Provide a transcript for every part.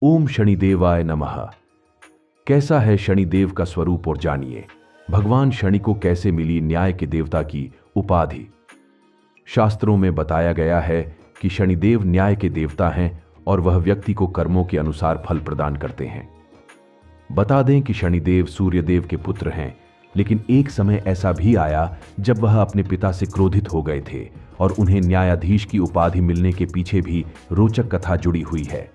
ओम शनिदेवाय नमः। कैसा है शनिदेव का स्वरूप और जानिए भगवान शनि को कैसे मिली न्याय के देवता की उपाधि। शास्त्रों में बताया गया है कि शनिदेव न्याय के देवता हैं और वह व्यक्ति को कर्मों के अनुसार फल प्रदान करते हैं। बता दें कि शनिदेव सूर्यदेव के पुत्र हैं, लेकिन एक समय ऐसा भी आया जब वह अपने पिता से क्रोधित हो गए थे और उन्हें न्यायाधीश की उपाधि मिलने के पीछे भी रोचक कथा जुड़ी हुई है।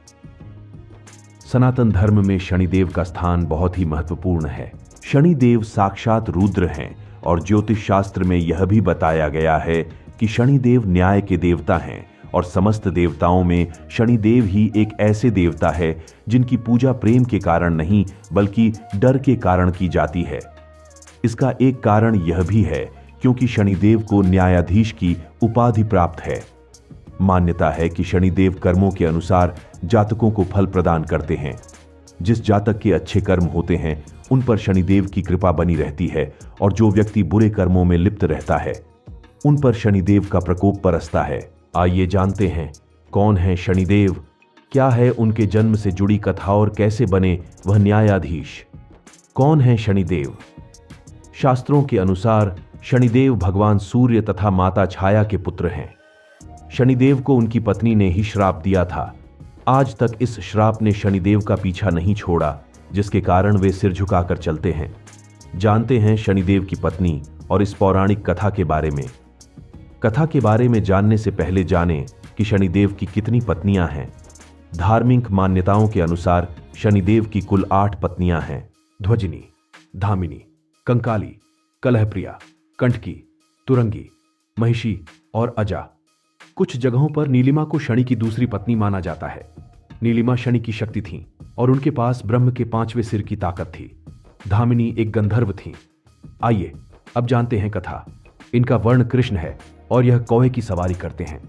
सनातन धर्म में शनिदेव का स्थान बहुत ही महत्वपूर्ण है। शनिदेव साक्षात रुद्र हैं और ज्योतिष शास्त्र में यह भी बताया गया है कि शनिदेव न्याय के देवता हैं और समस्त देवताओं में शनिदेव ही एक ऐसे देवता है जिनकी पूजा प्रेम के कारण नहीं बल्कि डर के कारण की जाती है। इसका एक कारण यह भी है क्योंकि शनिदेव को न्यायाधीश की उपाधि प्राप्त है। मान्यता है कि शनिदेव कर्मों के अनुसार जातकों को फल प्रदान करते हैं। जिस जातक के अच्छे कर्म होते हैं उन पर शनिदेव की कृपा बनी रहती है और जो व्यक्ति बुरे कर्मों में लिप्त रहता है उन पर शनिदेव का प्रकोप बरसता है। आइए जानते हैं कौन है शनिदेव, क्या है उनके जन्म से जुड़ी कथा और कैसे बने वह न्यायाधीश। कौन है शनिदेव? शास्त्रों के अनुसार शनिदेव भगवान सूर्य तथा माता छाया के पुत्र हैं। शनिदेव को उनकी पत्नी ने ही श्राप दिया था। आज तक इस श्राप ने शनिदेव का पीछा नहीं छोड़ा, जिसके कारण वे सिर झुकाकर चलते हैं। जानते हैं शनिदेव की पत्नी और इस पौराणिक कथा के बारे में। कथा के बारे में जानने से पहले जानें कि शनिदेव की कितनी पत्नियां हैं। धार्मिक मान्यताओं के अनुसार शनिदेव की कुल 8 पत्नियां हैं। ध्वजिनी, धामिनी, कंकाली, कलहप्रिया, कंटकी, तुरंगी, महिषी और अजा। कुछ जगहों पर नीलिमा को शनि की दूसरी पत्नी माना जाता है। नीलिमा शनि की शक्ति थी और उनके पास ब्रह्म के 5वें सिर की ताकत थी। धामिनी एक गंधर्व थी। आइए अब जानते हैं कथा। इनका वर्ण कृष्ण है और यह कौवे की सवारी करते हैं।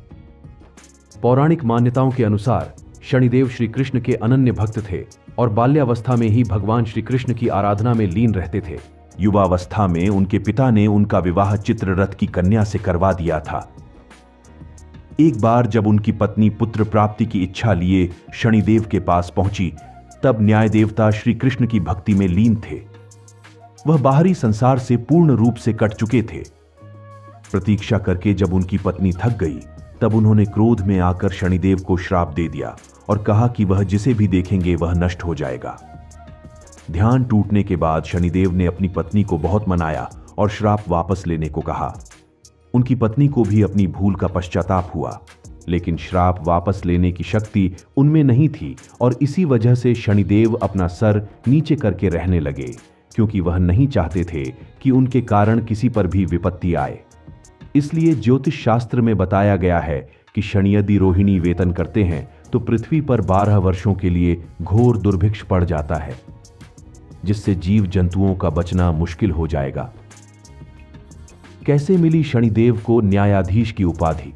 पौराणिक मान्यताओं के अनुसार शनिदेव श्री कृष्ण के अनन्य भक्त थे और बाल्यावस्था में ही भगवान श्री कृष्ण की आराधना में लीन रहते थे। युवावस्था में उनके पिता ने उनका विवाह चित्ररथ की कन्या से करवा दिया था। एक बार जब उनकी पत्नी पुत्र प्राप्ति की इच्छा लिए शनिदेव के पास पहुंची, तब न्याय देवता श्री कृष्ण की भक्ति में लीन थे। वह बाहरी संसार से पूर्ण रूप से कट चुके थे। प्रतीक्षा करके जब उनकी पत्नी थक गई, तब उन्होंने क्रोध में आकर शनिदेव को श्राप दे दिया और कहा कि वह जिसे भी देखेंगे वह नष्ट हो जाएगा। ध्यान टूटने के बाद शनिदेव ने अपनी पत्नी को बहुत मनाया और श्राप वापस लेने को कहा। उनकी पत्नी को भी अपनी भूल का पश्चाताप हुआ, लेकिन श्राप वापस लेने की शक्ति उनमें नहीं थी और इसी वजह से शनिदेव अपना सर नीचे करके रहने लगे, क्योंकि वह नहीं चाहते थे कि उनके कारण किसी पर भी विपत्ति आए। इसलिए ज्योतिष शास्त्र में बताया गया है कि शनि यदि रोहिणी वेतन करते हैं तो पृथ्वी पर 12 वर्षों के लिए घोर दुर्भिक्ष पड़ जाता है, जिससे जीव जंतुओं का बचना मुश्किल हो जाएगा। कैसे मिली शनिदेव को न्यायाधीश की उपाधि?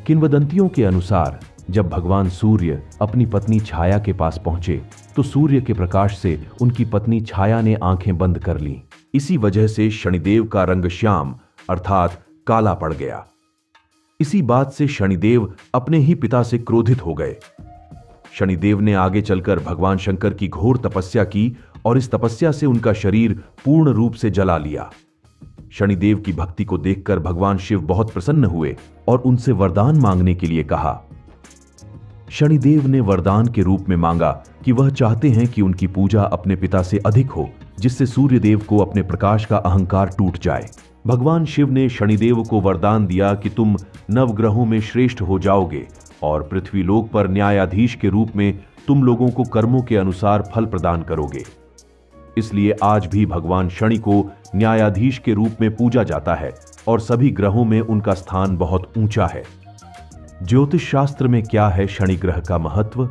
किंवदंतियों के अनुसार जब भगवान सूर्य अपनी पत्नी छाया के पास पहुंचे तो सूर्य के प्रकाश से उनकी पत्नी छाया ने आंखें बंद कर लीं। इसी वजह से शनिदेव का रंग श्याम अर्थात काला पड़ गया। इसी बात से शनिदेव अपने ही पिता से क्रोधित हो गए। शनिदेव ने आगे चलकर भगवान शंकर की घोर तपस्या की और इस तपस्या से उनका शरीर पूर्ण रूप से जला लिया। शनिदेव की भक्ति को देखकर भगवान शिव बहुत प्रसन्न हुए और उनसे वरदान मांगने के लिए कहा। शनिदेव ने वरदान के रूप में मांगा कि वह चाहते हैं कि उनकी पूजा अपने पिता से अधिक हो, जिससे सूर्यदेव को अपने प्रकाश का अहंकार टूट जाए। भगवान शिव ने शनिदेव को वरदान दिया कि तुम नवग्रहों में श्रेष्ठ हो जाओगे और पृथ्वीलोक पर न्यायाधीश के रूप में तुम लोगों को कर्मों के अनुसार फल प्रदान करोगे। इसलिए आज भी भगवान शनि को न्यायाधीश के रूप में पूजा जाता है और सभी ग्रहों में उनका स्थान बहुत ऊंचा है। ज्योतिष शास्त्र में क्या है शनि ग्रह का महत्व?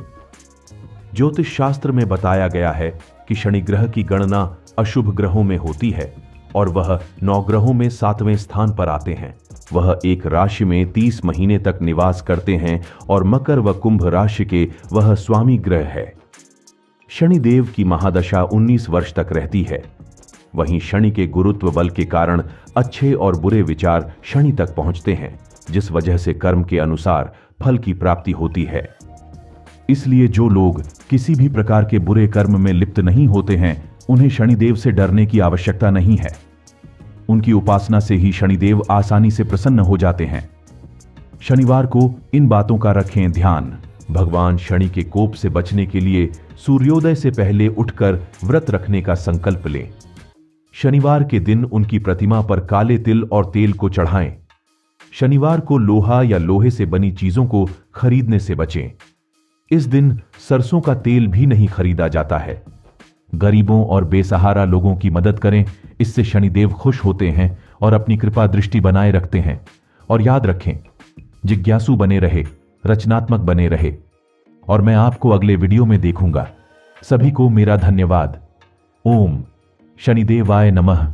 ज्योतिष शास्त्र में बताया गया है कि शनि ग्रह की गणना अशुभ ग्रहों में होती है और वह 9 ग्रहों में 7वें स्थान पर आते हैं। वह एक राशि में 30 महीने तक निवास करते हैं और मकर व कुंभ राशि के वह स्वामी ग्रह है। शनिदेव की महादशा 19 वर्ष तक रहती है। वहीं शनि के गुरुत्व बल के कारण अच्छे और बुरे विचार शनि तक पहुंचते हैं, जिस वजह से कर्म के अनुसार फल की प्राप्ति होती है। इसलिए जो लोग किसी भी प्रकार के बुरे कर्म में लिप्त नहीं होते हैं, उन्हें शनिदेव से डरने की आवश्यकता नहीं है। उनकी उपासना से ही शनिदेव आसानी से प्रसन्न हो जाते हैं। शनिवार को इन बातों का रखें ध्यान। भगवान शनि के कोप से बचने के लिए सूर्योदय से पहले उठकर व्रत रखने का संकल्प लें। शनिवार के दिन उनकी प्रतिमा पर काले तिल और तेल को चढ़ाएं। शनिवार को लोहा या लोहे से बनी चीजों को खरीदने से बचें। इस दिन सरसों का तेल भी नहीं खरीदा जाता है। गरीबों और बेसहारा लोगों की मदद करें, इससे शनिदेव खुश होते हैं और अपनी कृपा दृष्टि बनाए रखते हैं। और याद रखें, जिज्ञासु बने रहे, रचनात्मक बने रहे, और मैं आपको अगले वीडियो में देखूंगा। सभी को मेरा धन्यवाद। ओम शनिदेवाय नमः।